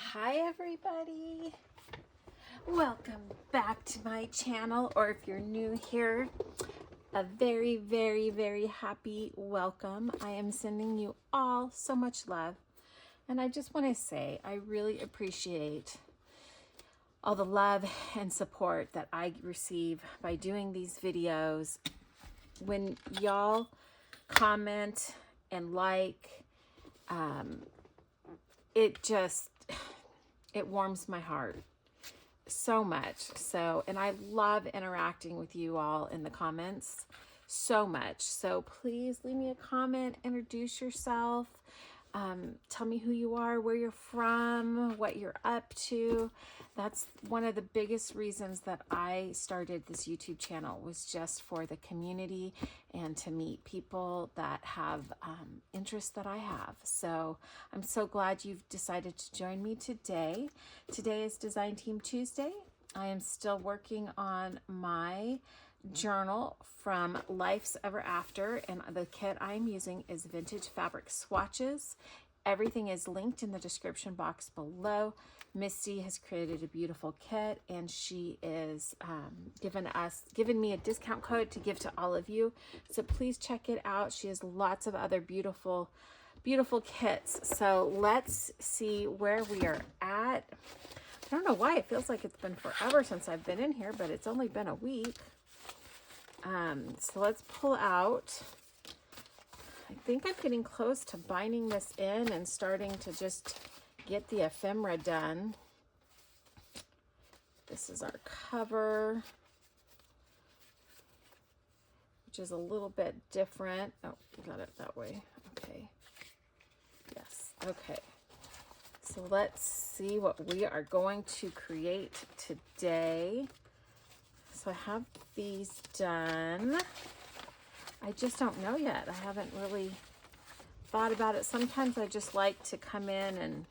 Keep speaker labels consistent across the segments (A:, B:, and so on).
A: Hi everybody, welcome back to my channel, or if you're new here, a very happy welcome. I am sending you all so much love, and I just want to say I really appreciate all the love and support that I receive by doing these videos. When y'all comment and like, it warms my heart so much. So, and I love interacting with you all in the comments so much. So please leave me a comment, introduce yourself, tell me who you are, where you're from, what you're up to. That's one of the biggest reasons that I started this YouTube channel, was just for the community and to meet people that have interests that I have. So I'm so glad you've decided to join me today. Today is Design Team Tuesday. I am still working on my journal from Life's Ever After, and the kit I'm using is Vintage Fabric Swatches. Everything is linked in the description box below. Misty has created a beautiful kit, and she is given me a discount code to give to all of you. So please check it out. She has lots of other beautiful kits. So let's see where we are at. I don't know why it feels like it's been forever since I've been in here, but it's only been a week. So let's pull out. I think I'm getting close to binding this in and starting to just get the ephemera done. This is our cover, which is a little bit different. Oh, we got it that way. Okay. Yes. Okay. So let's see what we are going to create today. So I have these done. I just don't know yet. I haven't really thought about it. Sometimes I just like to come in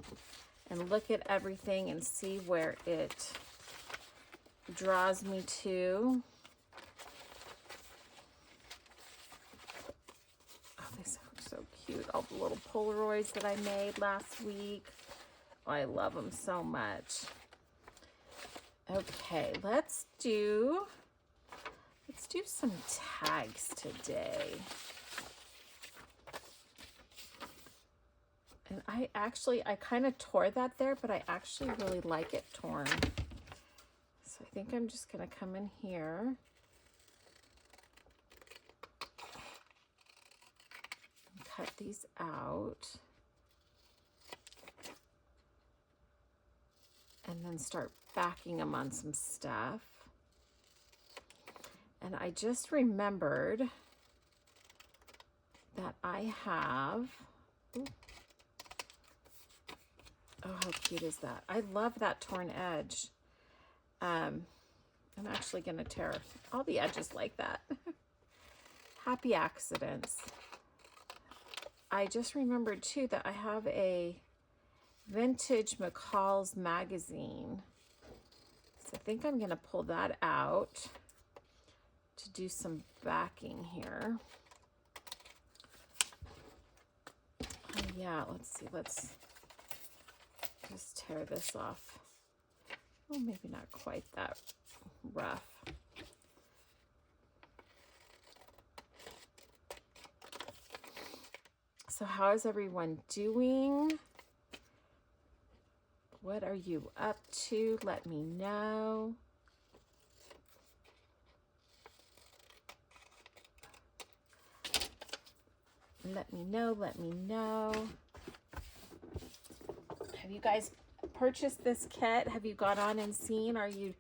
A: and look at everything and see where it draws me to. Oh, these are so cute. All the little Polaroids that I made last week. Oh, I love them so much. Okay, let's do some tags today. And I kind of tore that there, but I actually really like it torn. So I think I'm just going to come in here and cut these out. And then start backing them on some stuff. And I just remembered that I have, ooh, oh, how cute is that? I love that torn edge. I'm actually going to tear all the edges like that. Happy accidents. I just remembered too that I have a vintage McCall's magazine. So I think I'm going to pull that out to do some backing here. Oh yeah, let's see. Let's just tear this off. Oh, maybe not quite that rough. So how is everyone doing? What are you up to? Let me know. Let me know. Have you guys purchased this kit? Have you gone on and seen? Are you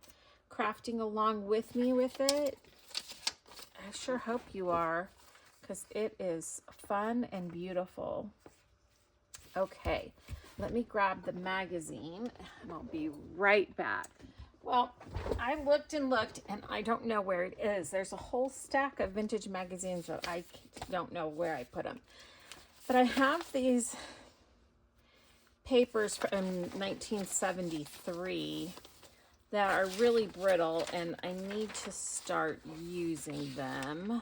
A: crafting along with me with it? I sure hope you are, because it is fun and beautiful. Okay, let me grab the magazine and I'll be right back. Well, I looked and looked and I don't know where it is. There's a whole stack of vintage magazines that I don't know where I put them. But I have these papers from 1973 that are really brittle and I need to start using them.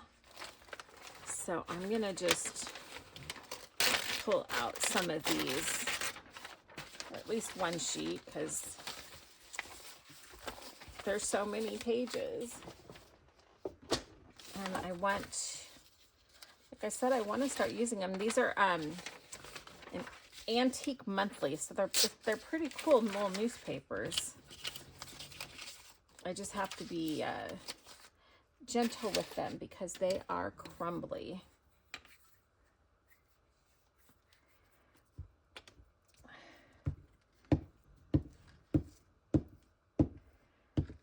A: So I'm gonna just pull out some of these. Let's at least one sheet because there's so many pages. And I want, like I said, I want to start using them. These are an antique monthly, so they're pretty cool little newspapers. I just have to be gentle with them because they are crumbly.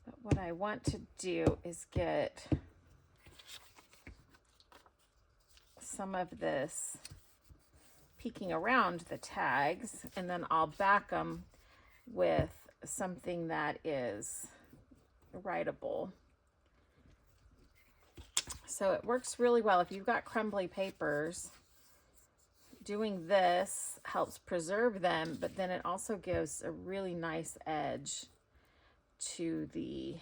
A: But what I want to do is get some of this peeking around the tags, and then I'll back them with something that is writable. So it works really well if you've got crumbly papers. Doing this helps preserve them, but then it also gives a really nice edge to the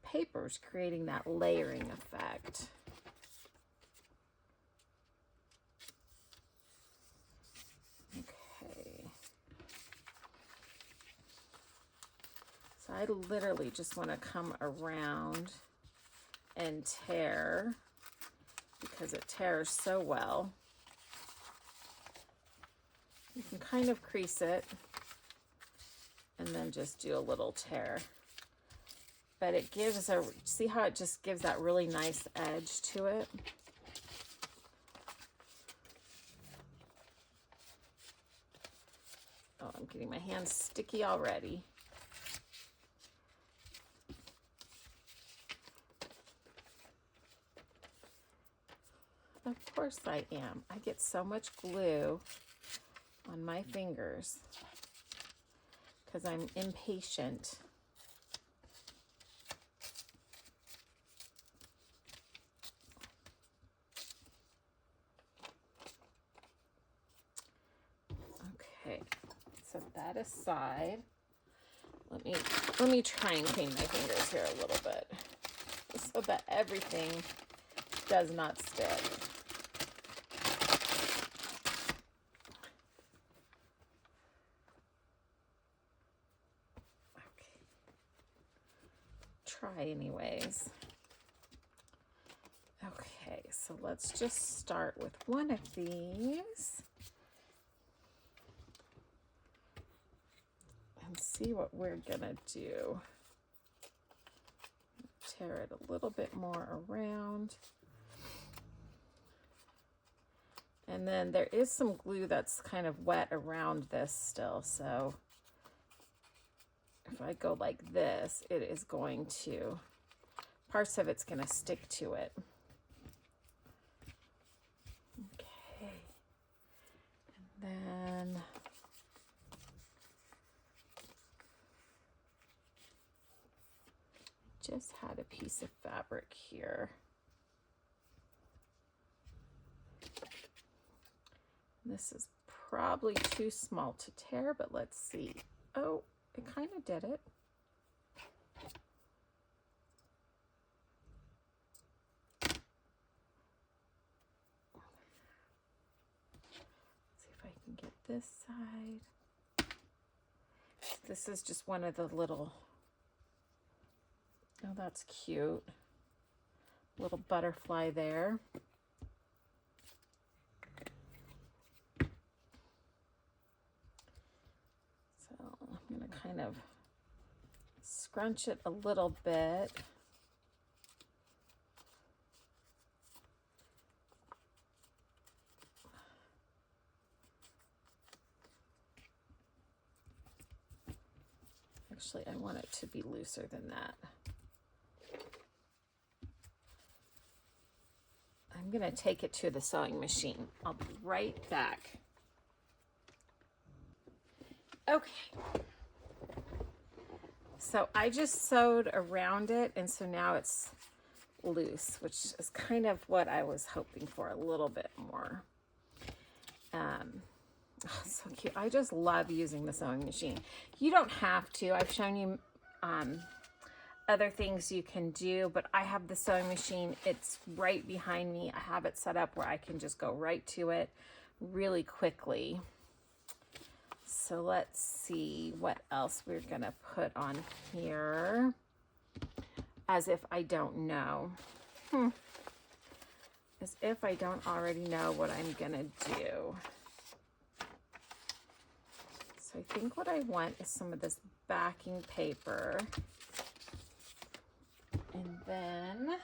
A: papers, creating that layering effect. Okay. So I literally just want to come around and tear because it tears so well. You can kind of crease it and then just do a little tear. But it gives see how it just gives that really nice edge to it? Oh, I'm getting my hands sticky already. Of course I am. I get so much glue on my fingers because I'm impatient. Okay, set that aside. Let me try and clean my fingers here a little bit so that everything does not stick. Try anyways. Okay, so let's just start with one of these and see what we're gonna do. Tear it a little bit more around. And then there is some glue that's kind of wet around this still, so if I go like this, it is going to, parts of it's going to stick to it. Okay. And then just had a piece of fabric here. This is probably too small to tear, but let's see. Oh, it kind of did it. Let's see if I can get this side. This is just one of the little, oh, that's cute. Little butterfly there. I'm going to kind of scrunch it a little bit. Actually, I want it to be looser than that. I'm going to take it to the sewing machine. I'll be right back. Okay. So I just sewed around it, and so now it's loose, which is kind of what I was hoping for, a little bit more. Oh, so cute. I just love using the sewing machine. You don't have to. I've shown you other things you can do, but I have the sewing machine. It's right behind me. I have it set up where I can just go right to it really quickly. So let's see what else we're gonna put on here. As if I don't know. As if I don't already know what I'm gonna do. So I think what I want is some of this backing paper. And then,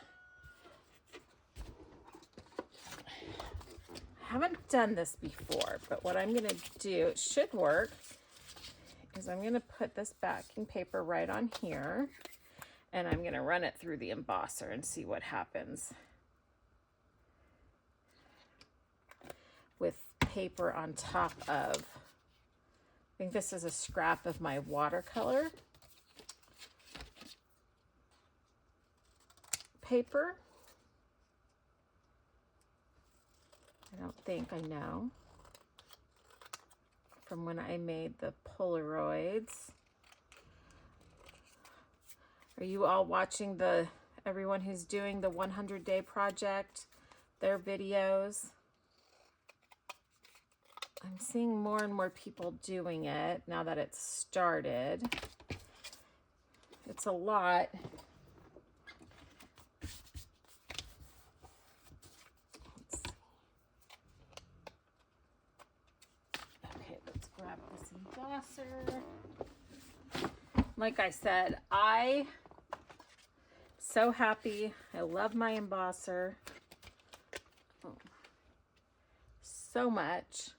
A: I haven't done this before, but what I'm gonna do, it should work, is I'm gonna put this backing paper right on here, and I'm gonna run it through the embosser and see what happens with paper on top of, I think this is a scrap of my watercolor paper. I don't think, I know. From when I made the Polaroids. Are you all watching everyone who's doing the 100-day project, their videos? I'm seeing more and more people doing it now that it's started. It's a lot. Let's see. Okay, let's grab this embosser. Like I said, I'm so happy. I love my embosser so much.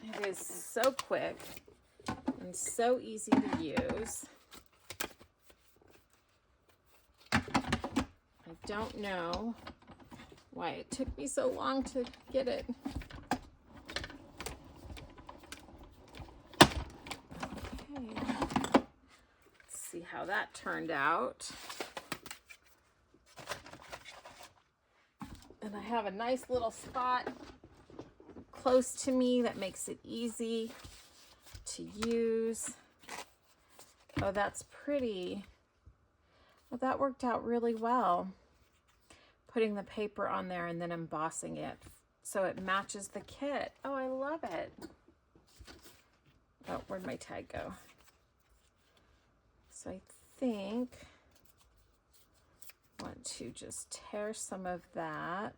A: And it is so quick and so easy to use. I don't know why it took me so long to get it. See how that turned out. And I have a nice little spot close to me that makes it easy to use. Oh, that's pretty. Well, that worked out really well. Putting the paper on there and then embossing it so it matches the kit. Oh, I love it. Oh, where'd my tag go? So I think I want to just tear some of that.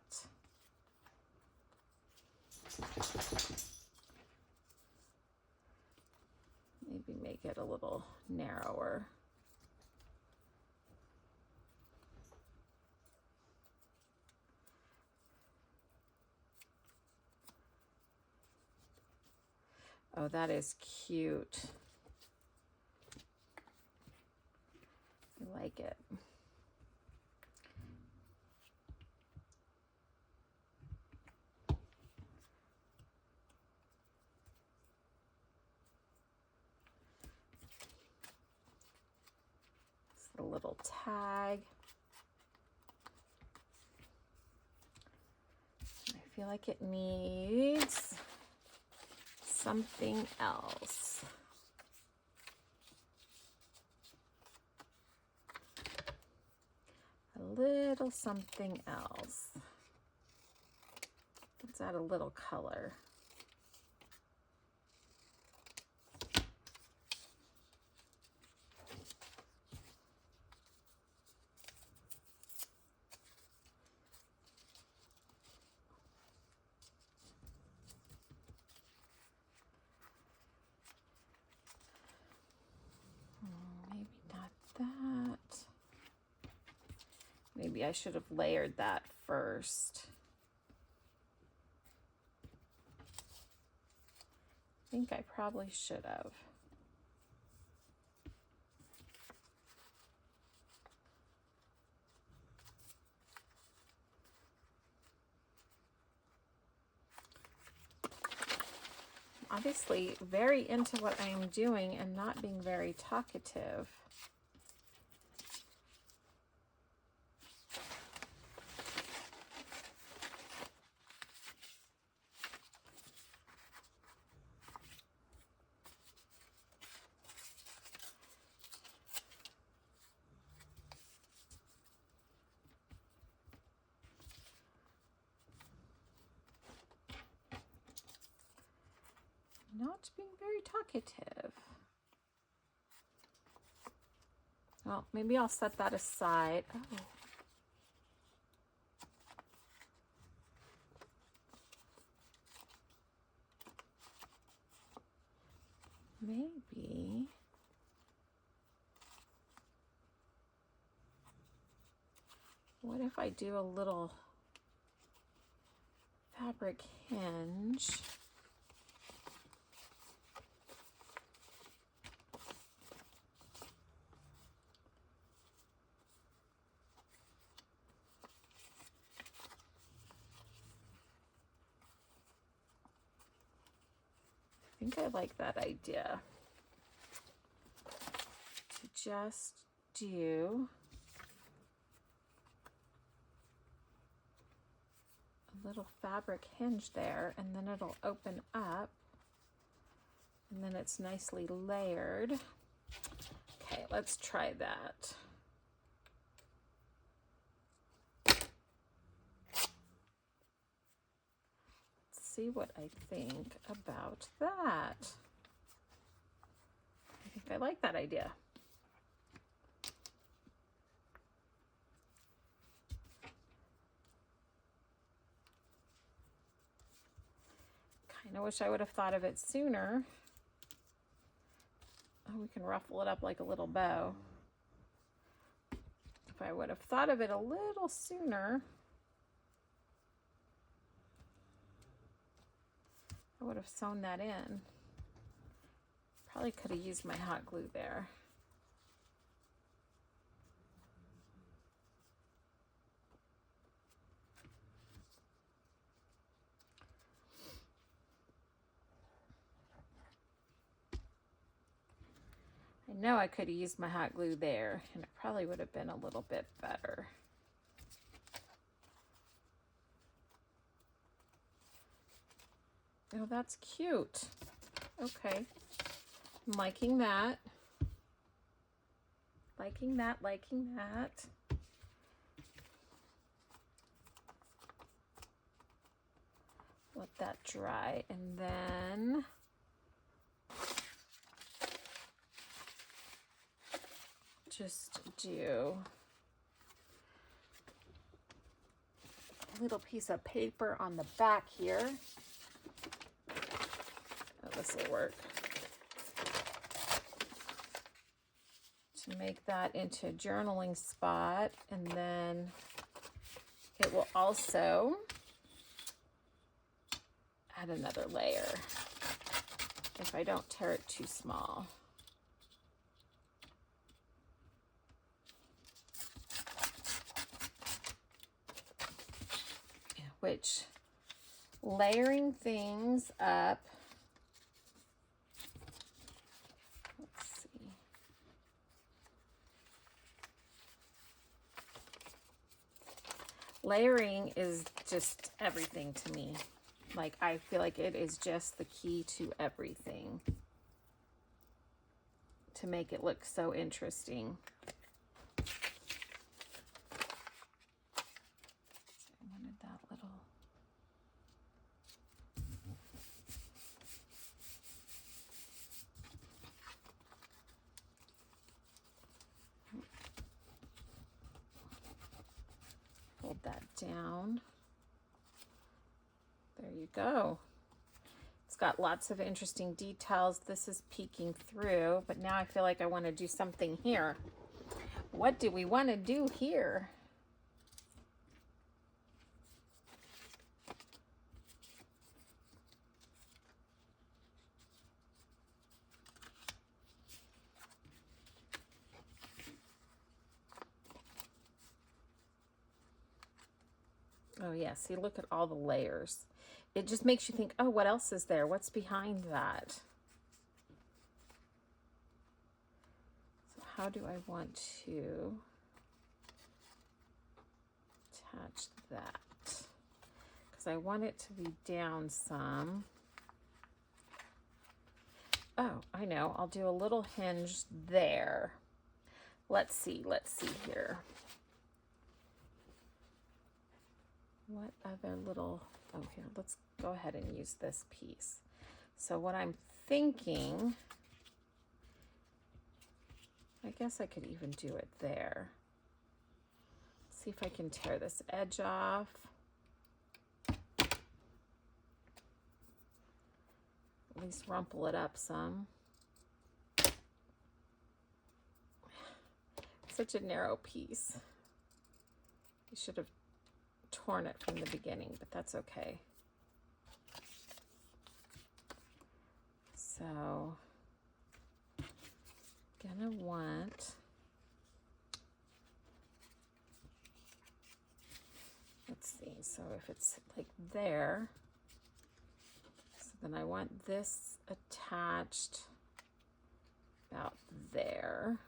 A: Maybe make it a little narrower. Oh, that is cute. I like it. It's a little tag. I feel like it needs something else. A little something else. Let's add a little color. Maybe not that. Maybe I should have layered that first. I think I probably should have. Obviously very into what I am doing and not being very talkative. not being very talkative. Well, maybe I'll set that aside. Oh. Maybe. What if I do a little fabric hinge? I think I like that idea. To just do a little fabric hinge there, and then it'll open up, and then it's nicely layered. Okay, let's try that. See what I think about that. I think I like that idea. Kind of wish I would have thought of it sooner. Oh, we can ruffle it up like a little bow. If I would have thought of it a little sooner, I would have sewn that in. Probably could have used my hot glue there. I know I could have used my hot glue there, and it probably would have been a little bit better. Oh, that's cute. Okay. I'm liking that. Liking that, liking that. Let that dry, and then just do a little piece of paper on the back here. Oh, this will work. To make that into a journaling spot, and then it will also add another layer if I don't tear it too small. Which, layering things up, let's see. Layering is just everything to me. Like, I feel like it is just the key to everything to make it look so interesting. Fold that down. There you go. It's got lots of interesting details. This is peeking through, but now I feel like I want to do something here. What do we want to do here? Oh yeah, see, look at all the layers. It just makes you think, oh, what else is there? What's behind that? So how do I want to attach that? Because I want it to be down some. Oh, I know. I'll do a little hinge there. Let's see here. What other little, oh, here, let's go ahead and use this piece. So what I'm thinking, I guess I could even do it there. See if I can tear this edge off. At least rumple it up some. Such a narrow piece. I should have torn it from the beginning, but that's okay. So, gonna want, let's see, so if it's like there, so then I want this attached about there.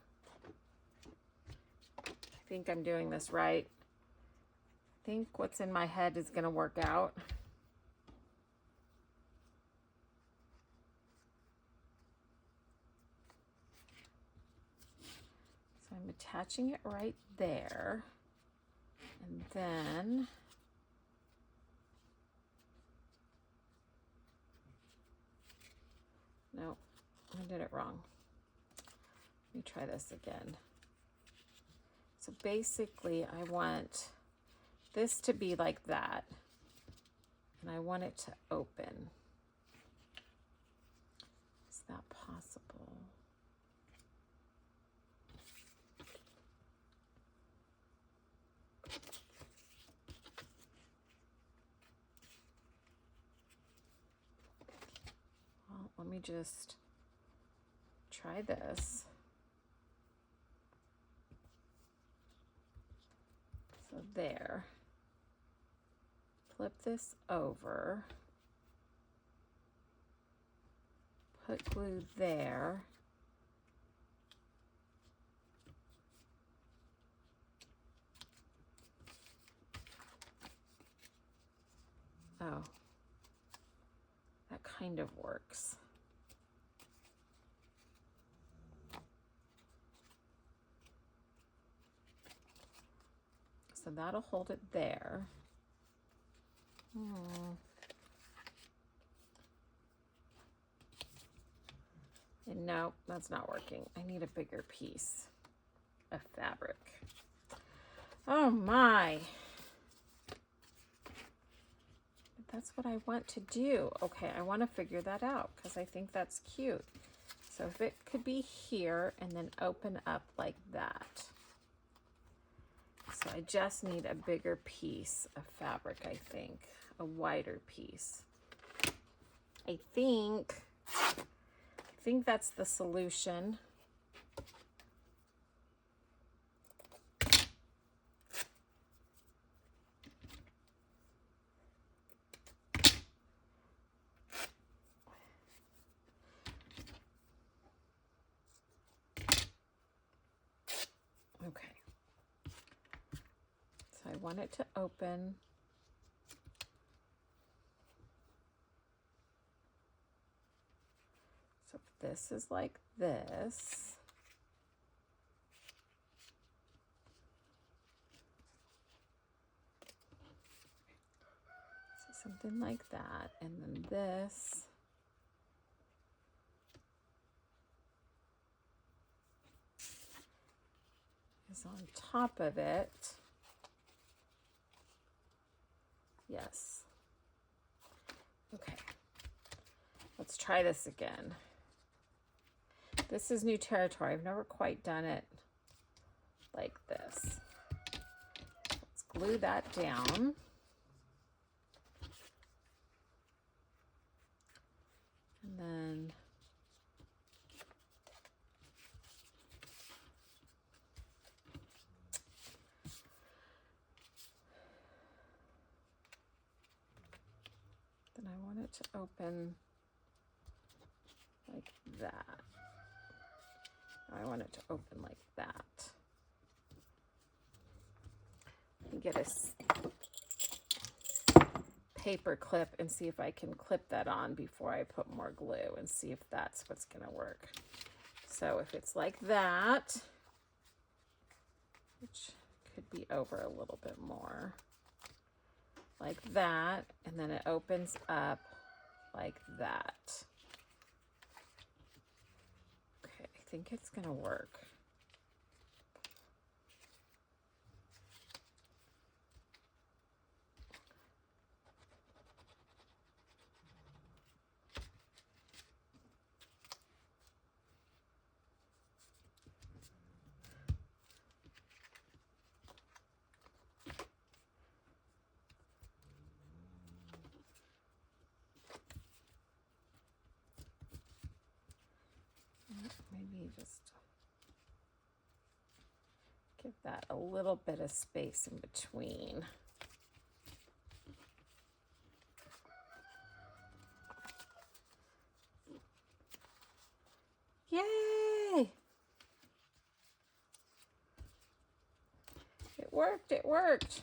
A: I think I'm doing this right. I think what's in my head is gonna work out. So I'm attaching it right there. And then no, I did it wrong. Let me try this again. So basically I want this to be like that, and I want it to open. Is that possible? Well, let me just try this. So there. Flip this over. Put glue there. Oh, that kind of works. So that'll hold it there. And no, that's not working. I need a bigger piece of fabric. Oh my. But that's what I want to do. Okay, I want to figure that out because I think that's cute. So if it could be here and then open up like that. So I just need a bigger piece of fabric, I think. A wider piece. I think that's the solution. Okay. So I want it to open. So if this is like this. So something like that. And then this. Is on top of it. Yes. Okay. Let's try this again. This is new territory. I've never quite done it like this. Let's glue that down. And then I want it to open like that. I want it to open like that. Get a paper clip and see if I can clip that on before I put more glue and see if that's what's going to work. So if it's like that, which could be over a little bit more, like that, and then it opens up like that. think it's going to work. Maybe just give that a little bit of space in between. Yay! It worked, it worked.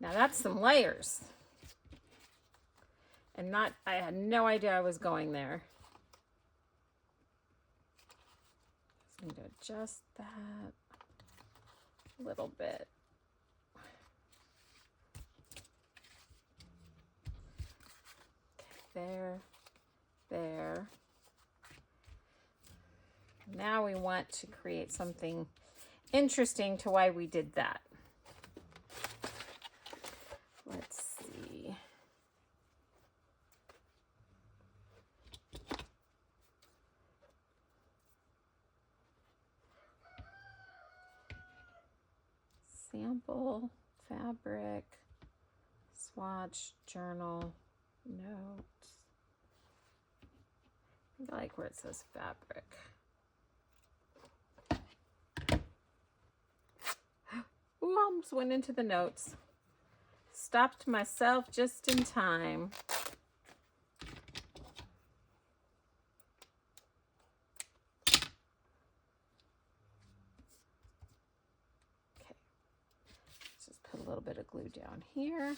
A: Now that's some layers. And I had no idea I was going there. Just need to adjust that a little bit. Okay, there. Now we want to create something interesting to why we did that. Let's see. Sample, fabric, swatch, journal, notes. I like where it says fabric. Ooh, almost went into the notes. Stopped myself just in time. Okay, let's just put a little bit of glue down here.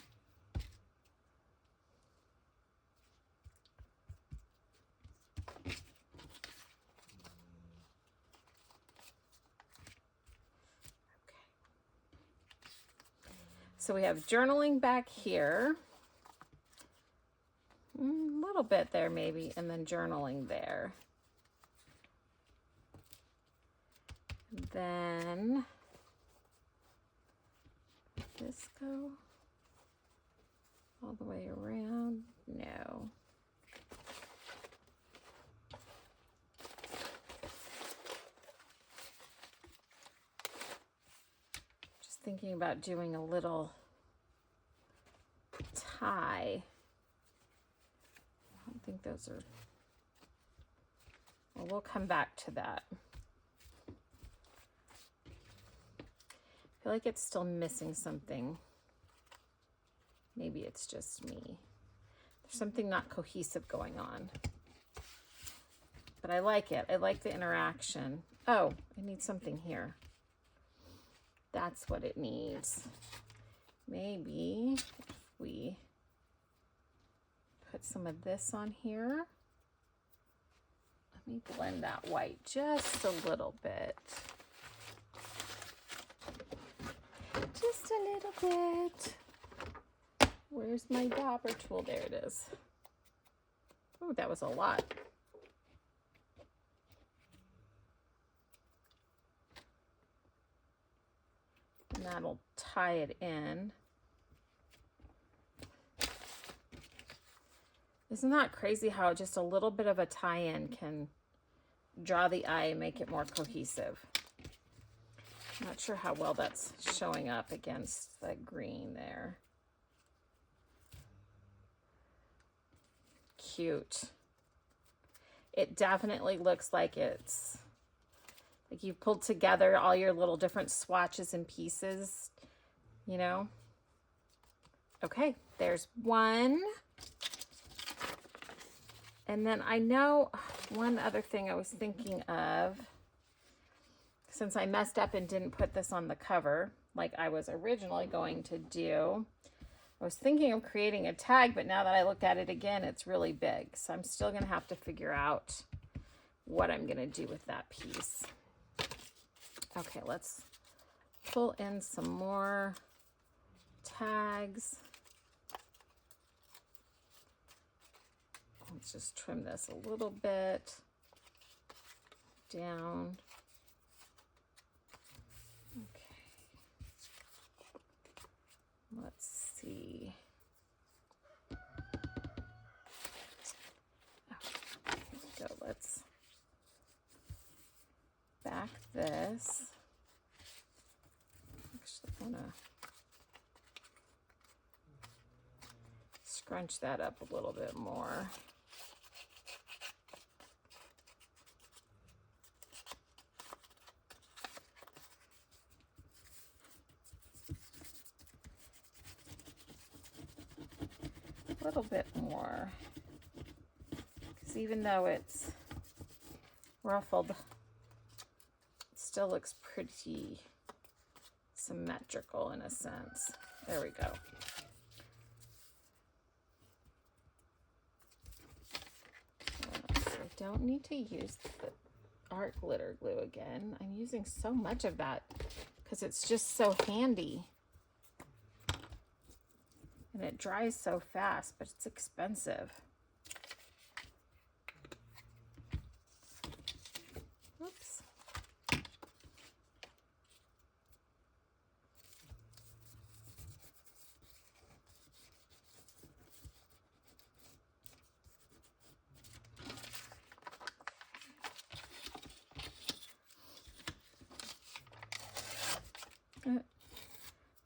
A: So we have journaling back here, a little bit there maybe, and then journaling there. And then this go all the way around? No. Thinking about doing a little tie. I don't think those are, well, we'll come back to that. I feel like it's still missing something. Maybe it's just me. There's something not cohesive going on. But I like it. I like the interaction. Oh, I need something here. That's what it needs. Maybe if we put some of this on here. Let me blend that white just a little bit. Just a little bit. Where's my dauber tool? There it is. Oh, that was a lot. And that'll tie it in. Isn't that crazy how just a little bit of a tie-in can draw the eye and make it more cohesive? I'm not sure how well that's showing up against the green there. Cute. It definitely looks like it's like you've pulled together all your little different swatches and pieces, you know? Okay, there's one. And then I know one other thing I was thinking of, since I messed up and didn't put this on the cover like I was originally going to do, I was thinking of creating a tag, but now that I looked at it again, it's really big. So I'm still gonna have to figure out what I'm gonna do with that piece. Okay, let's pull in some more tags. Let's just trim this a little bit down. Okay. Let's see. Oh, here we go. Let's back this. Actually, I want to scrunch that up a little bit more. A little bit more, because even though it's ruffled, it still looks pretty symmetrical in a sense. There we go. So I don't need to use the art glitter glue again. I'm using so much of that because it's just so handy. And it dries so fast, but it's expensive. Oops.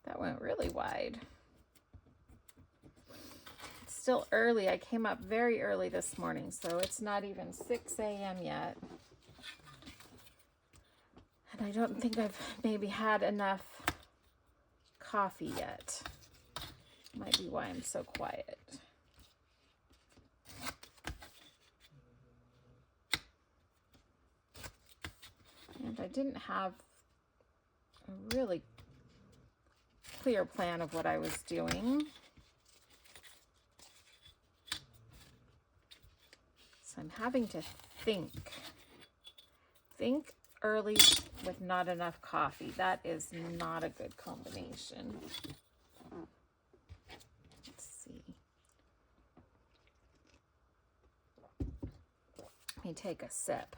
A: That went really wide. Still early. I came up very early this morning, so it's not even 6 a.m. yet. And I don't think I've maybe had enough coffee yet. Might be why I'm so quiet. And I didn't have a really clear plan of what I was doing. I'm having to think early with not enough coffee. That is not a good combination. Let's see. Let me take a sip.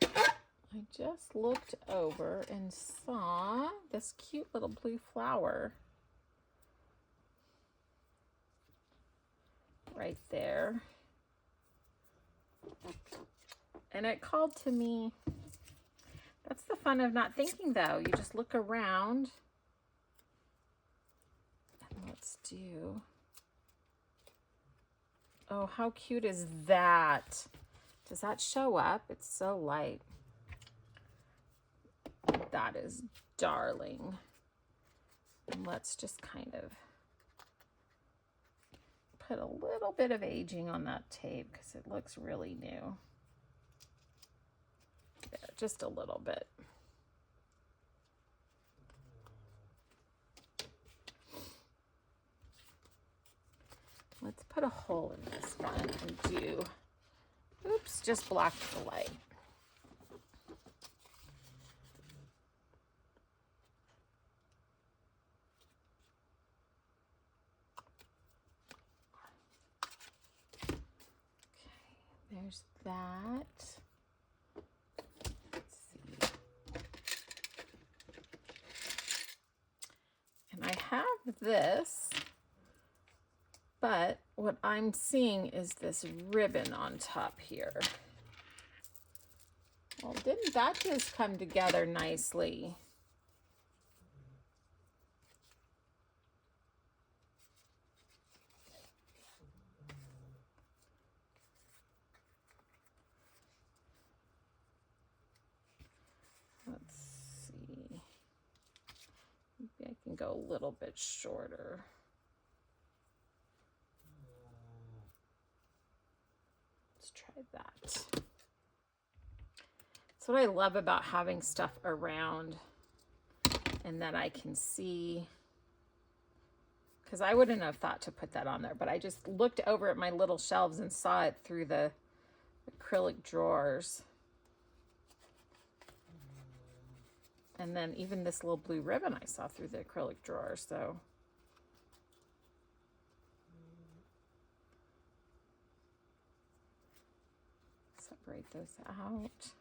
A: I just looked over and saw this cute little blue flower right there, and it called to me. That's the fun of not thinking, though. You just look around. And let's do, oh, how cute is that? Does that show up? It's so light. That is darling. And let's just kind of put a little bit of aging on that tape because it looks really new. There, just a little bit. Let's put a hole in this one and do, oops, just blocked the light. There's that. Let's see. And I have this, but what I'm seeing is this ribbon on top here. Well, didn't that just come together nicely? I can go a little bit shorter. Let's try that. That's what I love about having stuff around and that I can see, because I wouldn't have thought to put that on there, but I just looked over at my little shelves and saw it through the acrylic drawers. And then even this little blue ribbon I saw through the acrylic drawer. So separate those out.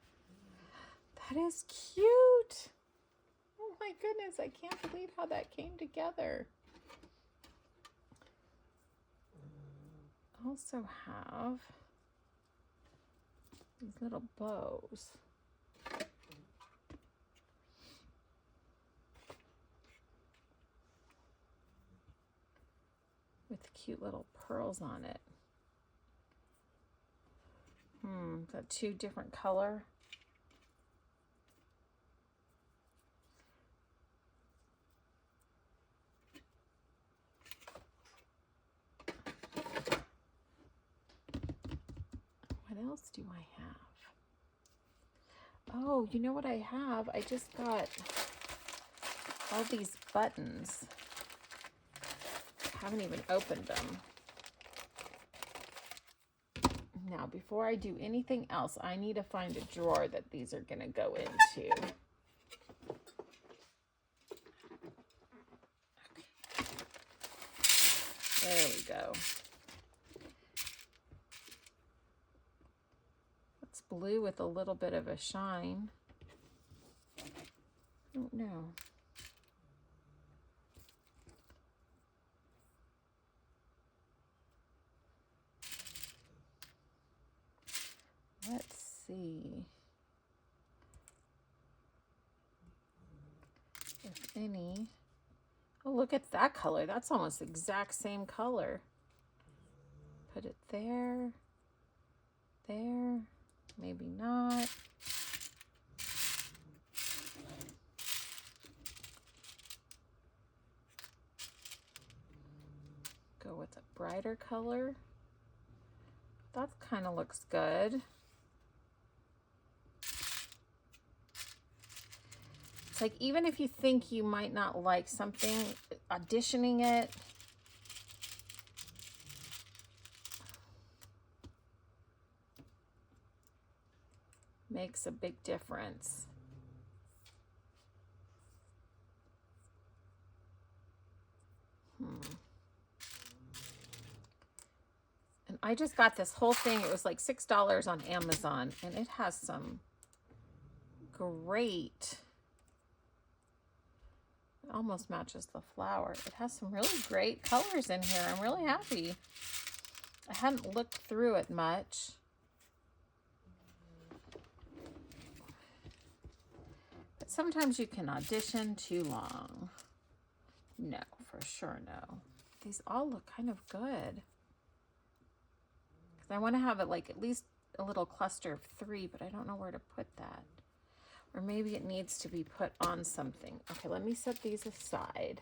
A: That is cute. Oh my goodness, I can't believe how that came together. I also have these little bows. With cute little pearls on it. Is that 2 different color? What else do I have? Oh, you know what I have? I just got all these buttons. I haven't even opened them. Now, before I do anything else, I need to find a drawer that these are going to go into. There we go. It's blue with a little bit of a shine. I don't know. Let's see if any. Oh, look at that color. That's almost the exact same color. Put it there, there, maybe not. Go with a brighter color. That kind of looks good. It's like, even if you think you might not like something, auditioning it makes a big difference. And I just got this whole thing. It was like $6 on Amazon, and it has some great, it almost matches the flower. It has some really great colors in here. I'm really happy. I hadn't looked through it much. But sometimes you can audition too long. No, for sure no. These all look kind of good. I want to have it like at least a little cluster of 3, but I don't know where to put that. Or maybe it needs to be put on something. Okay, let me set these aside.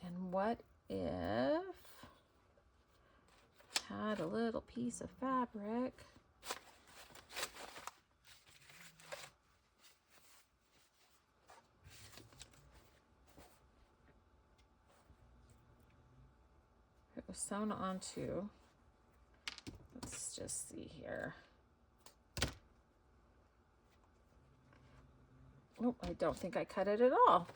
A: And what if I had a little piece of fabric? It was sewn onto, let's just see here. Oh, I don't think I cut it at all.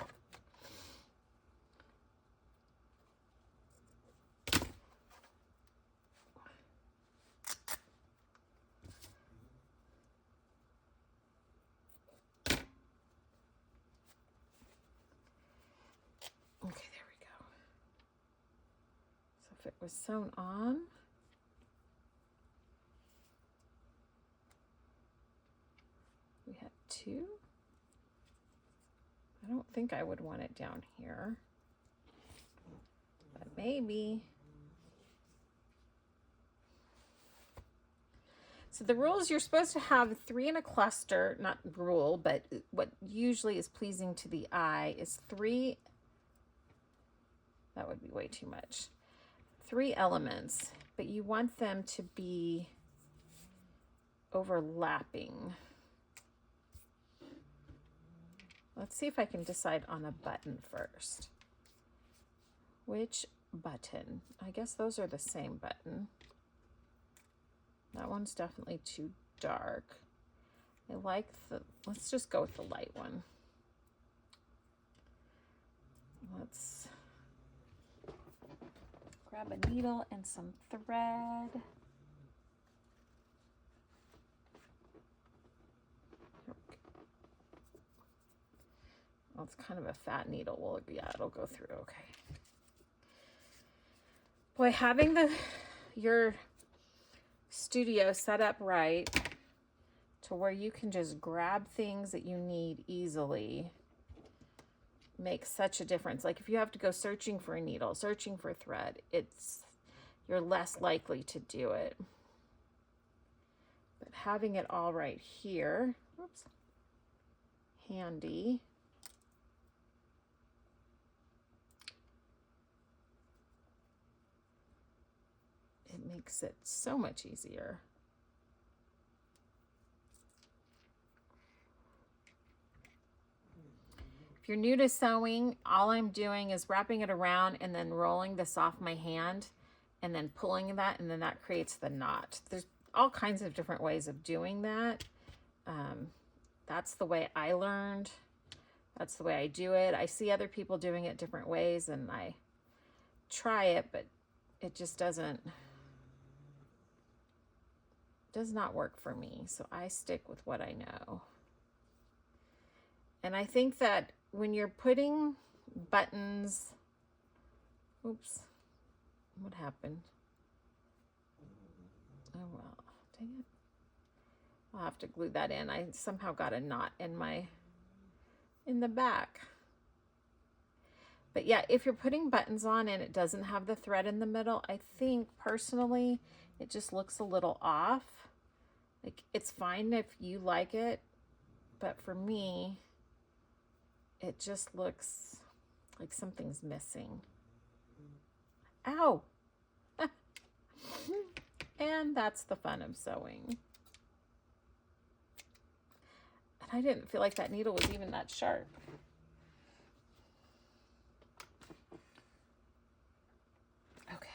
A: Okay, there we go. So if it was sewn on, we had 2. I don't think I would want it down here, but maybe. So the rule is you're supposed to have 3 in a cluster, not rule, but what usually is pleasing to the eye is 3. That would be way too much. 3 elements, but you want them to be overlapping. Let's see if I can decide on a button first. Which button. I guess those are the same button. That one's definitely too dark. I like the, let's just go with the light one. Let's grab a needle and some thread. Well, it's kind of a fat needle. Well, yeah, it'll go through okay. Boy, having your studio set up right to where you can just grab things that you need easily makes such a difference. Like if you have to go searching for a needle, searching for thread, you're less likely to do it. But having it all right here, oops, handy. It makes it so much easier. If you're new to sewing, all I'm doing is wrapping it around and then rolling this off my hand and then pulling that, and then that creates the knot. There's all kinds of different ways of doing that. That's the way I learned. That's the way I do it. I see other people doing it different ways and I try it, but it just does not work for me. So I stick with what I know. And I think that when you're putting buttons, oops, what happened? Oh, well, dang it. I'll have to glue that in. I somehow got a knot in the back. But yeah, if you're putting buttons on and it doesn't have the thread in the middle, I think personally, it just looks a little off. Like it's fine if you like it, but for me, it just looks like something's missing. Ow! And that's the fun of sewing. And I didn't feel like that needle was even that sharp. Okay.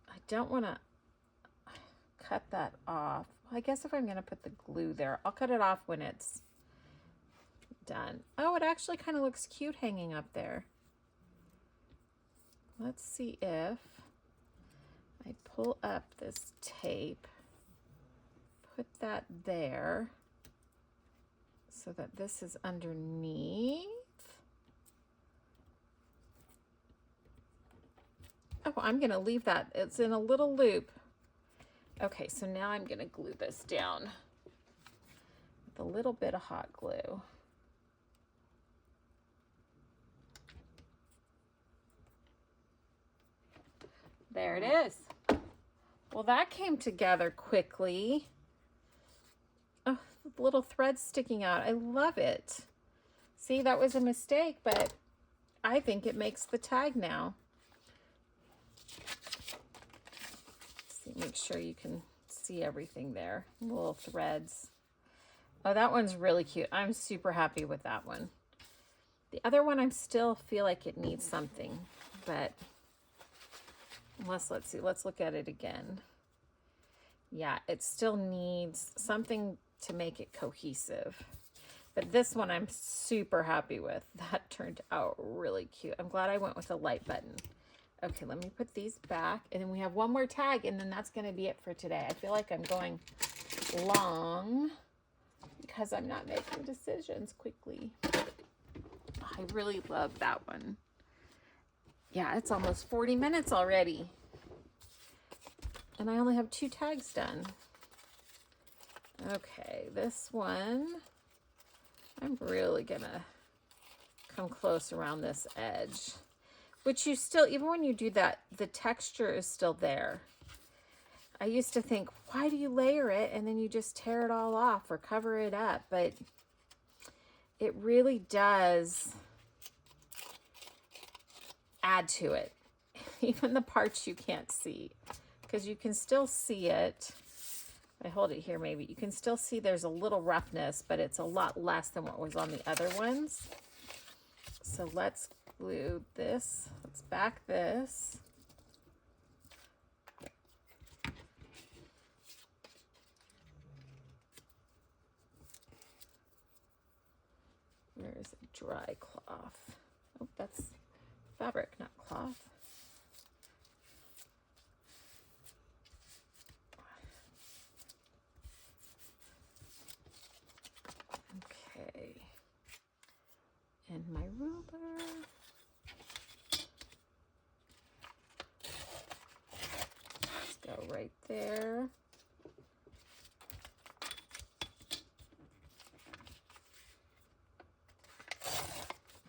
A: I don't want to cut that off. Well, I guess if I'm going to put the glue there, I'll cut it off when it's done. Oh, it actually kind of looks cute hanging up there. Let's see if I pull up this tape, put that there so that this is underneath. Oh, I'm going to leave that. It's in a little loop. Okay, so now I'm going to glue this down with a little bit of hot glue. There it is. Well, that came together quickly. Oh, the little thread sticking out. I love it. See, that was a mistake, but I think it makes the tag now. See, make sure you can see everything there. Little threads. Oh, that one's really cute. I'm super happy with that one. The other one, I still feel like it needs something, but let's see. Let's look at it again. Yeah, it still needs something to make it cohesive. But this one I'm super happy with. That turned out really cute. I'm glad I went with a light button. Okay, let me put these back. And then we have one more tag, and then that's going to be it for today. I feel like I'm going long because I'm not making decisions quickly. I really love that one. Yeah, it's almost 40 minutes already. And I only have 2 tags done. Okay, this one, I'm really gonna come close around this edge. Which you still, even when you do that, the texture is still there. I used to think, why do you layer it and then you just tear it all off or cover it up? But it really does add to it, even the parts you can't see, because you can still see it. I hold it here, maybe you can still see there's a little roughness, but it's a lot less than what was on the other ones. So let's glue this. Let's back this. Where's a dry cloth? Oh, that's fabric, not cloth. Okay. And my ruler. Let's go right there.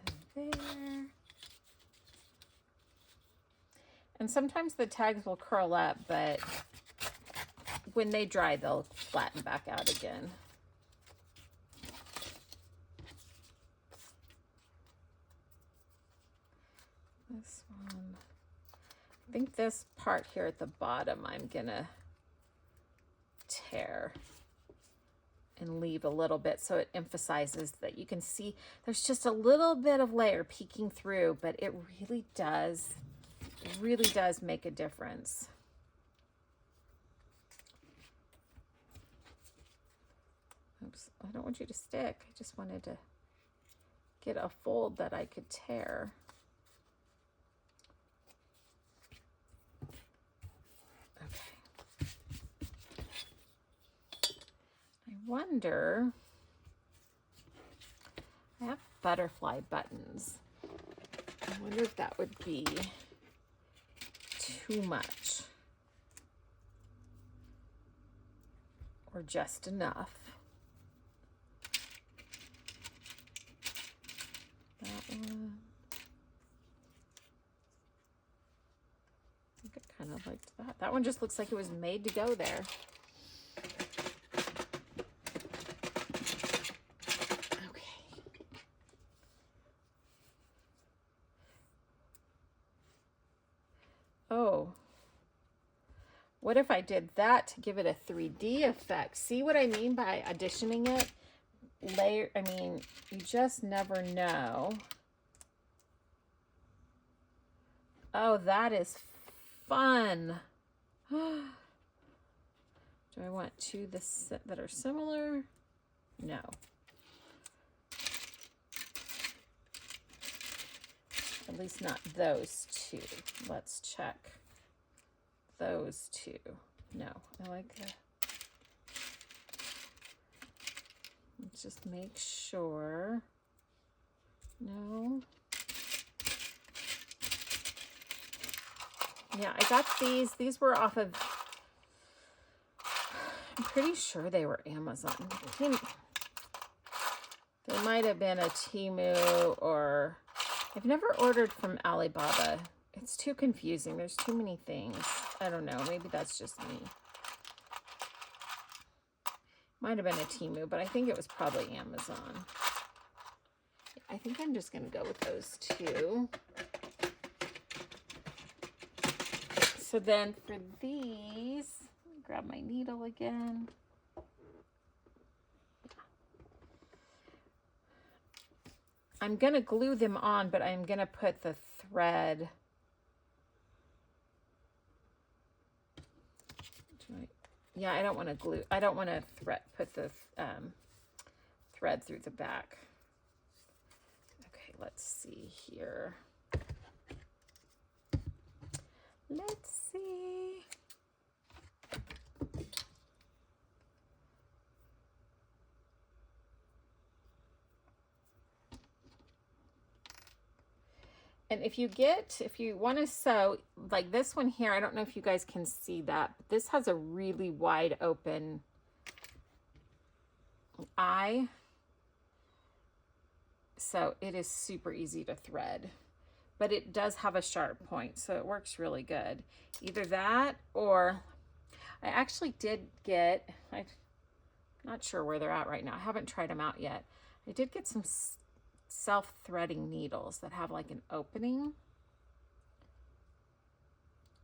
A: And there. And sometimes the tags will curl up, but when they dry, they'll flatten back out again. This one, I think this part here at the bottom, I'm gonna tear and leave a little bit so it emphasizes that you can see there's just a little bit of layer peeking through, but it really does make a difference. Oops, I don't want you to stick. I just wanted to get a fold that I could tear. Okay. I wonder, I have butterfly buttons. I wonder if that would be too much or just enough. That one. I think I kind of liked that. That one just looks like it was made to go there. Oh, what if I did that to give it a 3D effect? See what I mean by additioning it? Layer, I mean, you just never know. Oh, that is fun. Do I want two that are similar? No. At least not those two. Let's check. Those two. No, I like that. Let's just make sure. No. Yeah, I got these. These were off of, I'm pretty sure they were Amazon. They might have been a Temu, or I've never ordered from Alibaba. It's too confusing. There's too many things. I don't know. Maybe that's just me. Might have been a Temu, but I think it was probably Amazon. I think I'm just going to go with those two. So then for these, grab my needle again. I'm going to glue them on, but I'm going to put the thread. Yeah, I don't want to glue. I don't want to put the thread through the back. Okay, let's see here. Let's see. And if you want to sew, like this one here, I don't know if you guys can see that, but this has a really wide open eye. So it is super easy to thread, but it does have a sharp point, so it works really good. Either that, or I actually did get, I'm not sure where they're at right now. I haven't tried them out yet. I did get some self-threading needles that have like an opening.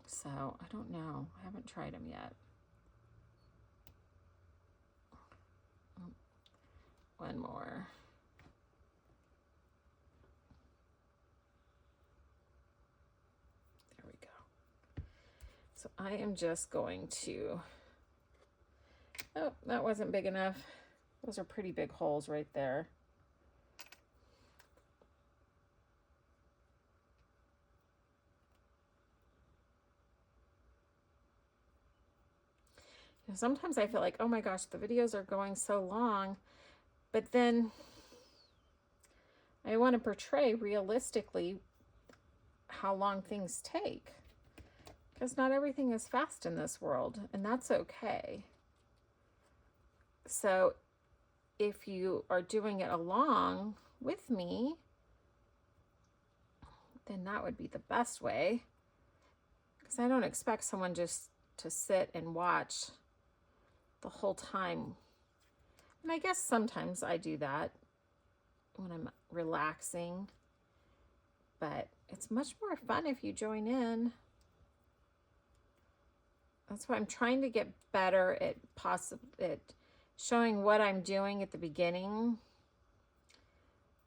A: So I don't know. I haven't tried them yet. One more. So I am just going to, oh, that wasn't big enough. Those are pretty big holes right there. You know, sometimes I feel like, oh my gosh, the videos are going so long, but then I want to portray realistically how long things take, because not everything is fast in this world, and that's okay. So if you are doing it along with me, then that would be the best way, because I don't expect someone just to sit and watch the whole time. And I guess sometimes I do that when I'm relaxing, but it's much more fun if you join in. That's why I'm trying to get better at showing what I'm doing at the beginning.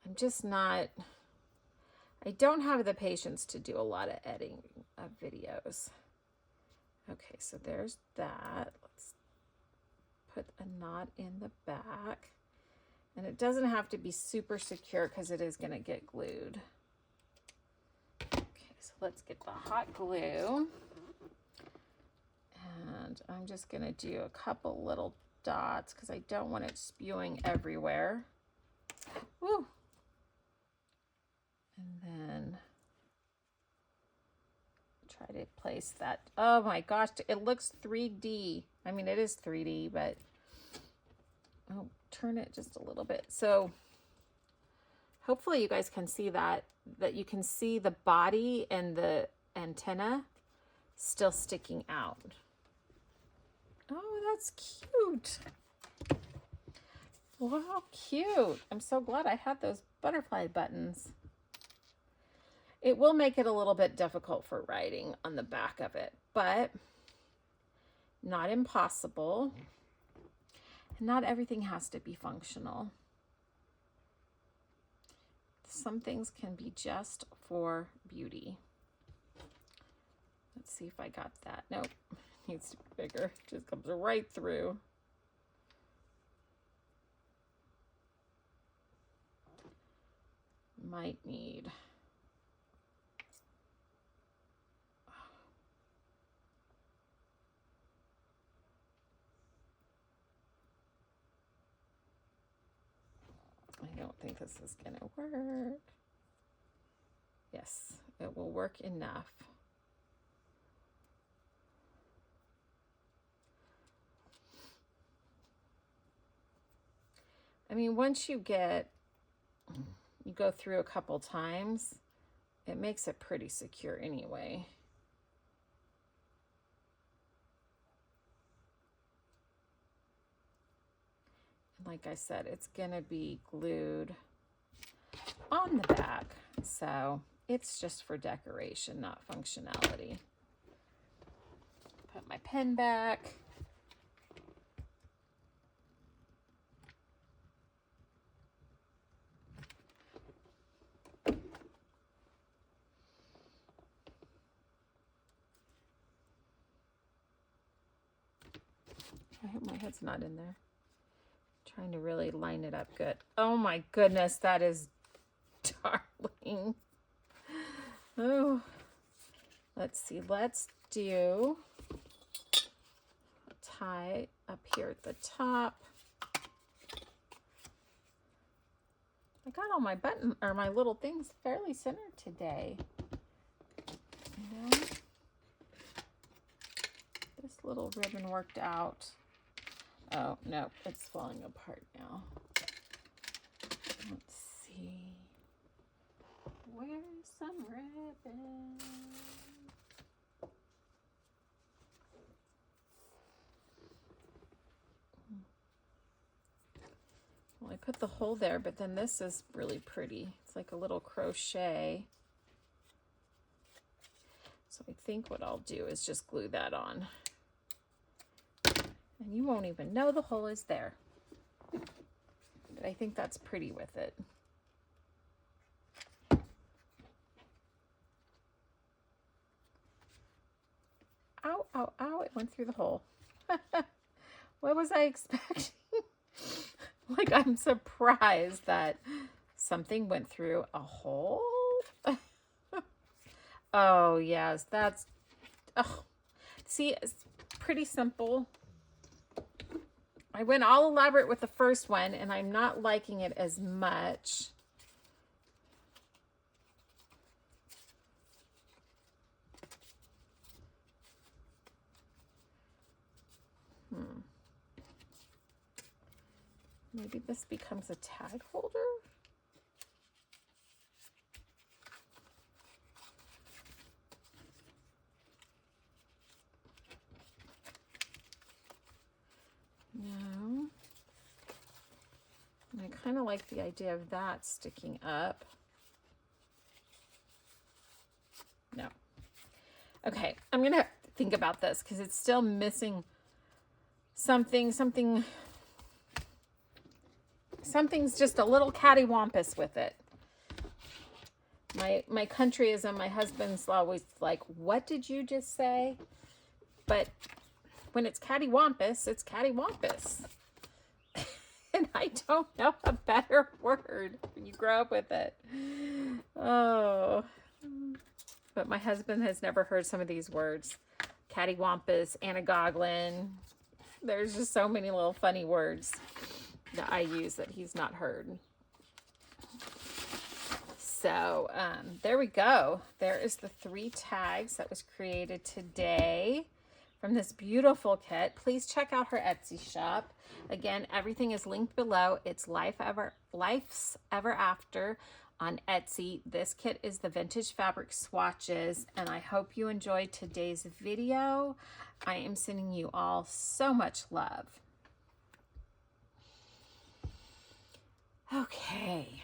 A: I'm just not, I don't have the patience to do a lot of editing of videos. Okay, so there's that. Let's put a knot in the back. And it doesn't have to be super secure because it is going to get glued. Okay, so let's get the hot glue. And I'm just going to do a couple little dots because I don't want it spewing everywhere. Woo! And then try to place that. Oh my gosh, it looks 3D. I mean, it is 3D, but oh, turn it just a little bit. So hopefully you guys can see that you can see the body and the antenna still sticking out. Oh, that's cute. Wow, cute. I'm so glad I had those butterfly buttons. It will make it a little bit difficult for writing on the back of it, but not impossible. And not everything has to be functional. Some things can be just for beauty. Let's see if I got that. Nope, needs to be bigger. Just comes right through. Might need. I don't think this is gonna work. Yes, it will work enough. I mean, once you go through a couple times, it makes it pretty secure anyway. And like I said, it's gonna be glued on the back, so it's just for decoration, not functionality. Put my pen back. I hope my head's not in there. Trying to really line it up good. Oh my goodness, that is darling. Oh, let's see. Let's do tie up here at the top. I got all my button or my little things fairly centered today. You know, this little ribbon worked out. Oh, no, it's falling apart now. Let's see. Where's some ribbon? Well, I put the hole there, but then this is really pretty. It's like a little crochet. So I think what I'll do is just glue that on. And you won't even know the hole is there. But I think that's pretty with it. Ow, ow, ow. It went through the hole. What was I expecting? Like, I'm surprised that something went through a hole. Oh, yes. That's... Oh. See, it's pretty simple. I went all elaborate with the first one, and I'm not liking it as much. Maybe this becomes a tag holder? No. And I kind of like the idea of that sticking up. No. Okay, I'm going to think about this because it's still missing something. Something's just a little cattywampus with it. My countryism, my husband's always like, what did you just say? But when it's cattywampus, it's cattywampus. And I don't know a better word when you grow up with it. Oh. But my husband has never heard some of these words. Cattywampus, anagoglin. There's just so many little funny words that I use that he's not heard. So there we go. There is the 3 tags that was created today from this beautiful kit. Please check out her Etsy shop. Again, everything is linked below. It's Life's Ever After on Etsy. This kit is the Vintage Fabric Swatches, and I hope you enjoyed today's video. I am sending you all so much love. Okay.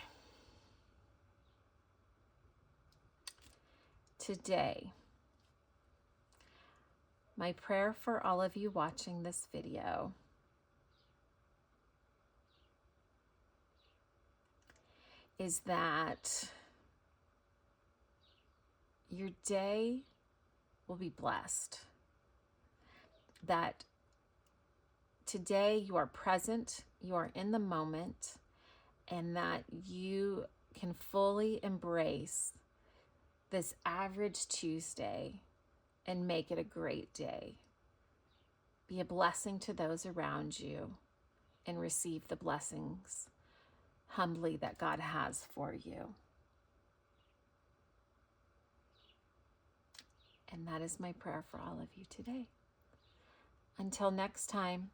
A: Today, my prayer for all of you watching this video is that your day will be blessed. That today you are present, you are in the moment, and that you can fully embrace this average Tuesday and make it a great day. Be a blessing to those around you and receive the blessings humbly that God has for you. And that is my prayer for all of you today. Until next time,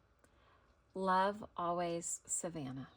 A: love always, Savannah.